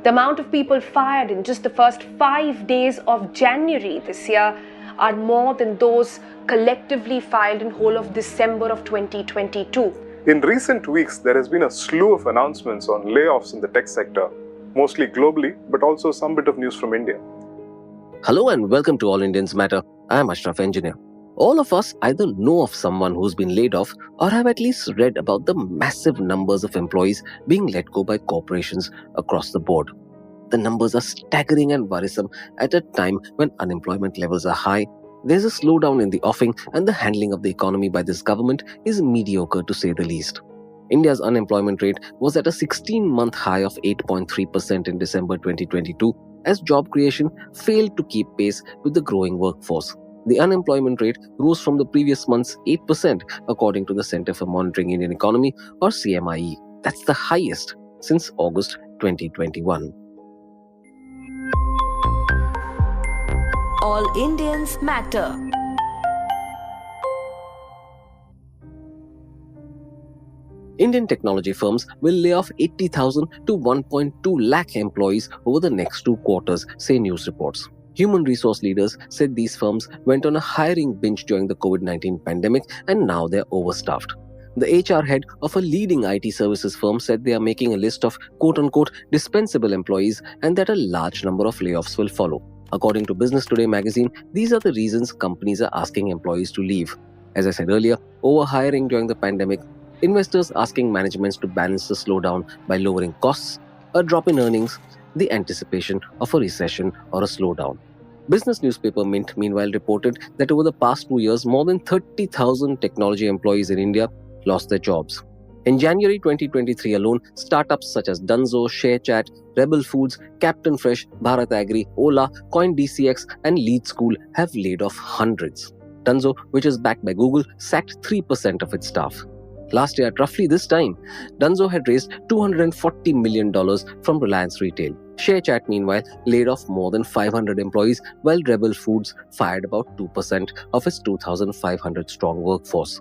The amount of people fired in just the first 5 days of January this year are more than those collectively filed in whole of December of 2022. In recent weeks, there has been a slew of announcements on layoffs in the tech sector, mostly globally, but also some bit of news from India. Hello and welcome to All Indians Matter. I am Ashraf Engineer. All of us either know of someone who's been laid off or have at least read about the massive numbers of employees being let go by corporations across the board. The numbers are staggering and worrisome at a time when unemployment levels are high. There's a slowdown in the offing and the handling of the economy by this government is mediocre to say the least. India's unemployment rate was at a 16-month high of 8.3% in December 2022 as job creation failed to keep pace with the growing workforce. The unemployment rate rose from the previous month's 8% according to the Centre for Monitoring Indian Economy or CMIE. That's the highest since August 2021. All Indians Matter. Indian technology firms will lay off 80,000 to 1.2 lakh employees over the next 2 quarters, say news reports. Human resource leaders said these firms went on a hiring binge during the COVID-19 pandemic and now they're overstaffed. The HR head of a leading IT services firm said they are making a list of quote-unquote dispensable employees and that a large number of layoffs will follow. According to Business Today magazine, these are the reasons companies are asking employees to leave. As I said earlier, overhiring during the pandemic, investors asking managements to balance the slowdown by lowering costs, a drop in earnings, the anticipation of a recession or a slowdown. Business newspaper Mint, meanwhile, reported that over the past 2 years, more than 30,000 technology employees in India lost their jobs. In January 2023 alone, startups such as Dunzo, ShareChat, Rebel Foods, Captain Fresh, Bharat Agri, Ola, CoinDCX and Lead School have laid off hundreds. Dunzo, which is backed by Google, sacked 3% of its staff. Last year, at roughly this time, Dunzo had raised $240 million from Reliance Retail. ShareChat, meanwhile, laid off more than 500 employees, while Rebel Foods fired about 2% of its 2,500-strong workforce.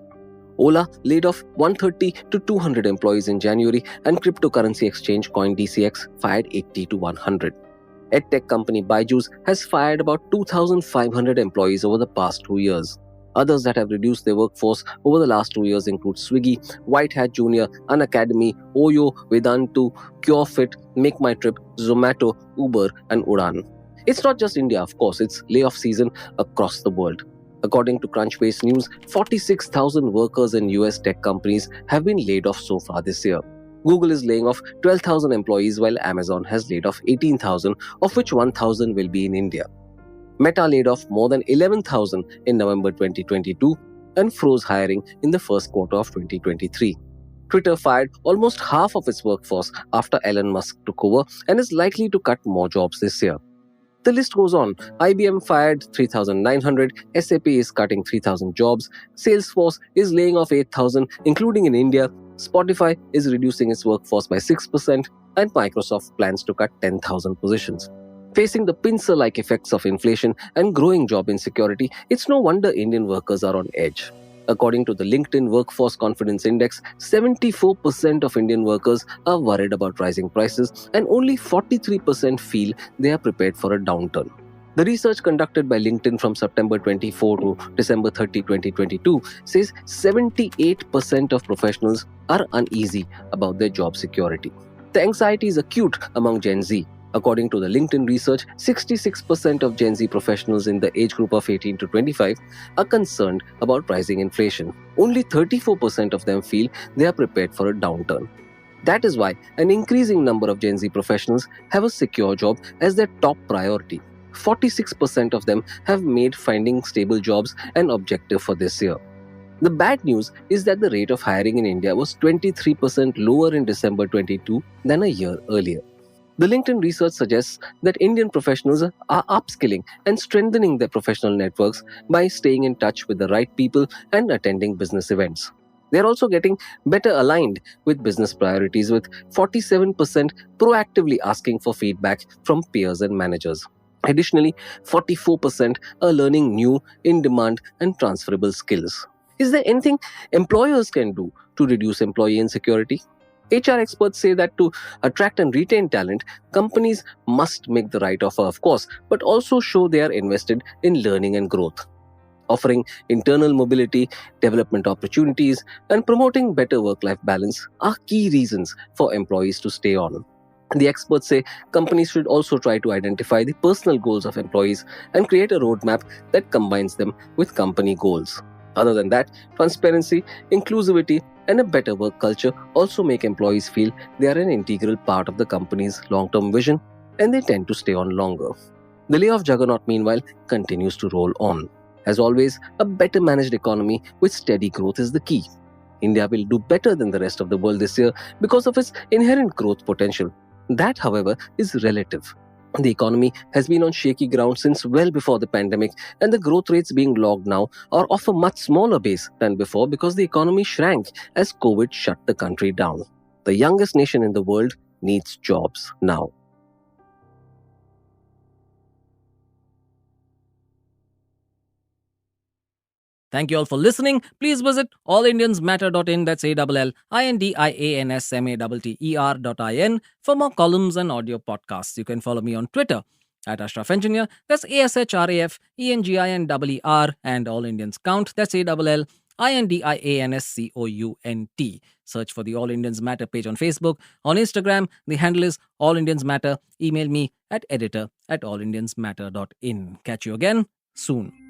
Ola laid off 130 to 200 employees in January, and cryptocurrency exchange CoinDCX fired 80 to 100. EdTech company Byju's has fired about 2,500 employees over the past 2 years. Others that have reduced their workforce over the last 2 years include Swiggy, White Hat Junior, Unacademy, Oyo, Vedantu, CureFit, Make My Trip, Zomato, Uber, and Udaan. It's not just India, of course, it's layoff season across the world. According to Crunchbase News, 46,000 workers in US tech companies have been laid off so far this year. Google is laying off 12,000 employees while Amazon has laid off 18,000, of which 1,000 will be in India. Meta laid off more than 11,000 in November 2022 and froze hiring in the first quarter of 2023. Twitter fired almost half of its workforce after Elon Musk took over and is likely to cut more jobs this year. The list goes on. IBM fired 3,900, SAP is cutting 3,000 jobs, Salesforce is laying off 8,000, including in India, Spotify is reducing its workforce by 6%, and Microsoft plans to cut 10,000 positions. Facing the pincer-like effects of inflation and growing job insecurity, it's no wonder Indian workers are on edge. According to the LinkedIn Workforce Confidence Index, 74% of Indian workers are worried about rising prices and only 43% feel they are prepared for a downturn. The research conducted by LinkedIn from September 24 to December 30, 2022 says 78% of professionals are uneasy about their job security. The anxiety is acute among Gen Z. According to the LinkedIn research, 66% of Gen Z professionals in the age group of 18 to 25 are concerned about rising inflation. Only 34% of them feel they are prepared for a downturn. That is why an increasing number of Gen Z professionals have a secure job as their top priority. 46% of them have made finding stable jobs an objective for this year. The bad news is that the rate of hiring in India was 23% lower in December 22 than a year earlier. The LinkedIn research suggests that Indian professionals are upskilling and strengthening their professional networks by staying in touch with the right people and attending business events. They are also getting better aligned with business priorities, with 47% proactively asking for feedback from peers and managers. Additionally, 44% are learning new, in-demand and transferable skills. Is there anything employers can do to reduce employee insecurity? HR experts say that to attract and retain talent, companies must make the right offer, of course, but also show they are invested in learning and growth. Offering internal mobility, development opportunities, and promoting better work-life balance are key reasons for employees to stay on. The experts say companies should also try to identify the personal goals of employees and create a roadmap that combines them with company goals. Other than that, transparency, inclusivity, and a better work culture also make employees feel they are an integral part of the company's long-term vision, and they tend to stay on longer. The layoff juggernaut, meanwhile, continues to roll on. As always, a better managed economy with steady growth is the key. India will do better than the rest of the world this year because of its inherent growth potential. That, however, is relative. The economy has been on shaky ground since well before the pandemic, and the growth rates being logged now are off a much smaller base than before because the economy shrank as COVID shut the country down. The youngest nation in the world needs jobs now. Thank you all for listening. Please visit allindiansmatter.in, that's ALLINDIANSMATTER.in for more columns and audio podcasts. You can follow me on Twitter at Ashraf Engineer, that's ASHRAFENGINER, and All Indians Count, that's ALLINDIANSCOUNT. Search for the All Indians Matter page on Facebook. On Instagram, the handle is All Indians Matter. Email me at editor@allindiansmatter.in. Catch you again soon.